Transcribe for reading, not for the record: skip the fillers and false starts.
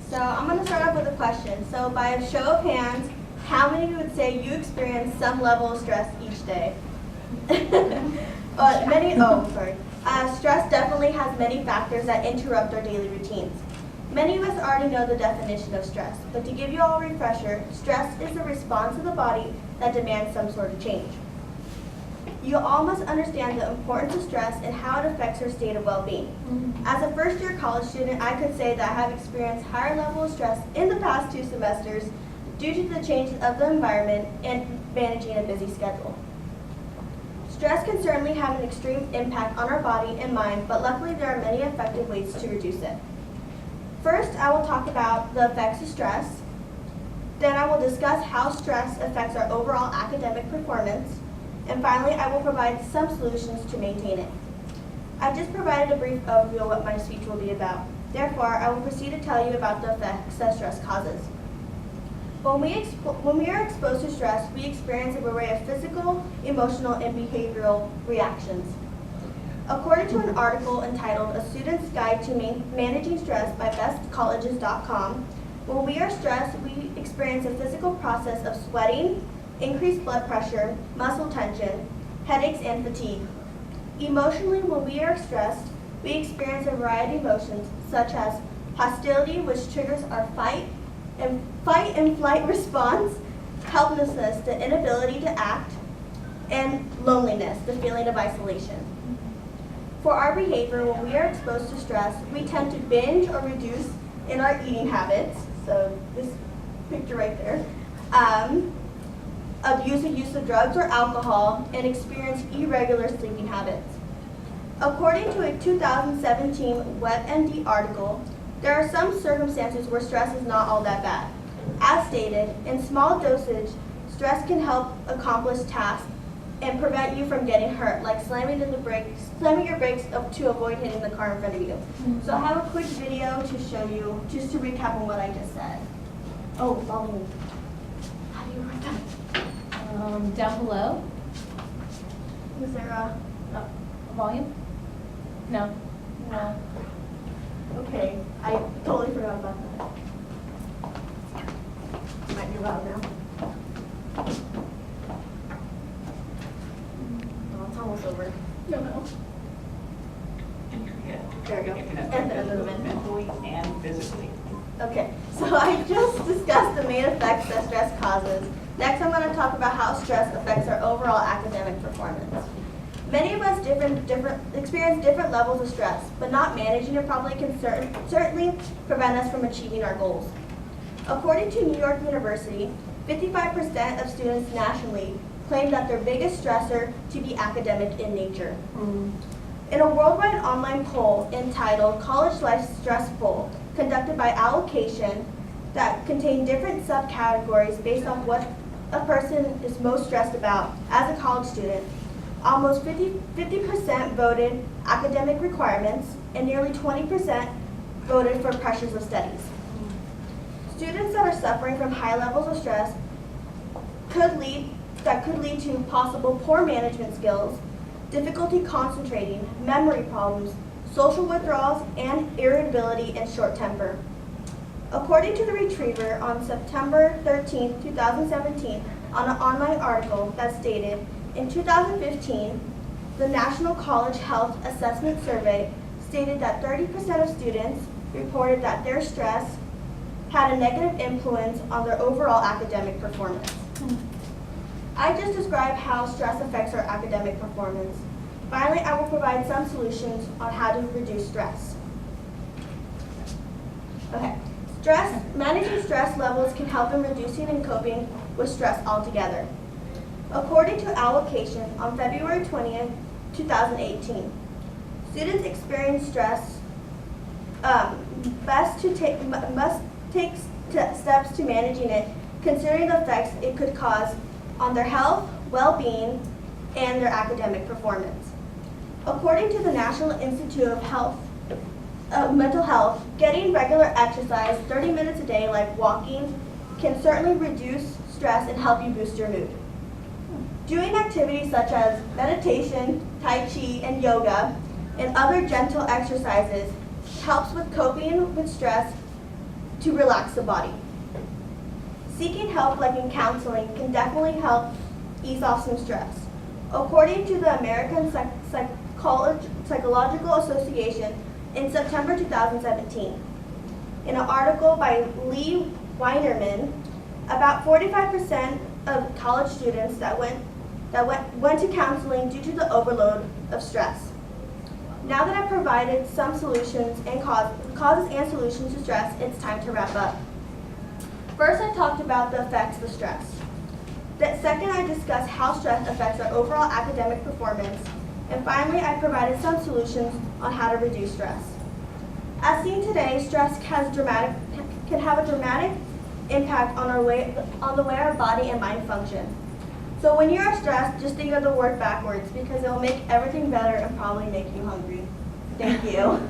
So I'm going to start off with a question. So by a show of hands, how many of you would say you experience some level of stress each day? Stress definitely has many factors that interrupt our daily routines. Many of us already know the definition of stress, but to give you all a refresher, stress is a response of the body that demands some sort of change. You all must understand the importance of stress and how it affects your state of well-being. As a first-year college student, I could say that I have experienced higher level of stress in the past 2 semesters due to the changes of the environment and managing a busy schedule. Stress can certainly have an extreme impact on our body and mind, but luckily there are many effective ways to reduce it. First, I will talk about the effects of stress. Then I will discuss how stress affects our overall academic performance. And finally, I will provide some solutions to maintain it. I just provided a brief overview of what my speech will be about. Therefore, I will proceed to tell you about the effects that stress causes. When we are exposed to stress, we experience a array of physical, emotional, and behavioral reactions. According to an article entitled A Student's Guide to Managing Stress by bestcolleges.com, when we are stressed, we experience a physical process of sweating, increased blood pressure, muscle tension, headaches, and fatigue. Emotionally, when we are stressed, we experience a variety of emotions such as hostility, which triggers our fight and flight response, helplessness, the inability to act, and loneliness, the feeling of isolation. For our behavior, when we are exposed to stress, we tend to binge or reduce in our eating habits, so this picture right there, use of drugs or alcohol, and experience irregular sleeping habits. According to a 2017 WebMD article, there are some circumstances where stress is not all that bad. As stated, in small dosage, stress can help accomplish tasks and prevent you from getting hurt, like slamming your brakes to avoid hitting the car in front of you. So I have a quick video to show you, just to recap on what I just said. Oh, volume. How do you write that? Down below. Was there a Volume? No. no? Okay, I totally forgot about that. Might be loud now. Oh, it's almost over. No. There we go. And the end of the minute. Mentally and physically. Okay, so I just discussed the main effects that stress causes. Next, I'm going to talk about how stress affects our overall academic performance. Many of us experience different levels of stress, but not managing it properly can certainly prevent us from achieving our goals. According to New York University, 55% of students nationally claim that their biggest stressor to be academic in nature. In a worldwide online poll entitled College Life Stress Poll, conducted by Allocation, that contained different subcategories based on what a person is most stressed about as a college student, almost 50% voted academic requirements, and nearly 20% voted for pressures of studies. Students that are suffering from high levels of stress could lead to possible poor management skills, difficulty concentrating, memory problems, social withdrawals, and irritability and short temper. According to the Retriever on September 13, 2017, on an online article that stated, in 2015, the National College Health Assessment Survey stated that 30% of students reported that their stress had a negative influence on their overall academic performance. I just described how stress affects our academic performance. Finally, I will provide some solutions on how to reduce stress. Okay. Managing stress levels can help in reducing and coping with stress altogether. According to Allocation on February 20th, 2018, students experience stress must take steps to managing it, considering the effects it could cause on their health, well-being, and their academic performance. According to the National Institute of Mental Health, getting regular exercise, 30 minutes a day, like walking, can certainly reduce stress and help you boost your mood. Doing activities such as meditation, Tai Chi, and yoga, and other gentle exercises helps with coping with stress to relax the body. Seeking help, like in counseling, can definitely help ease off some stress. According to the American Psychological Association in September 2017, in an article by Lee Weinerman, about 45% of college students that went to counseling due to the overload of stress. Now that I've provided some solutions and causes and solutions to stress, it's time to wrap up. First, I talked about the effects of stress. Second, I discussed how stress affects our overall academic performance. And finally, I provided some solutions on how to reduce stress. As seen today, stress can have a dramatic impact on the way our body and mind function. So when you're stressed, just think of the word backwards because it will make everything better and probably make you hungry. Thank you.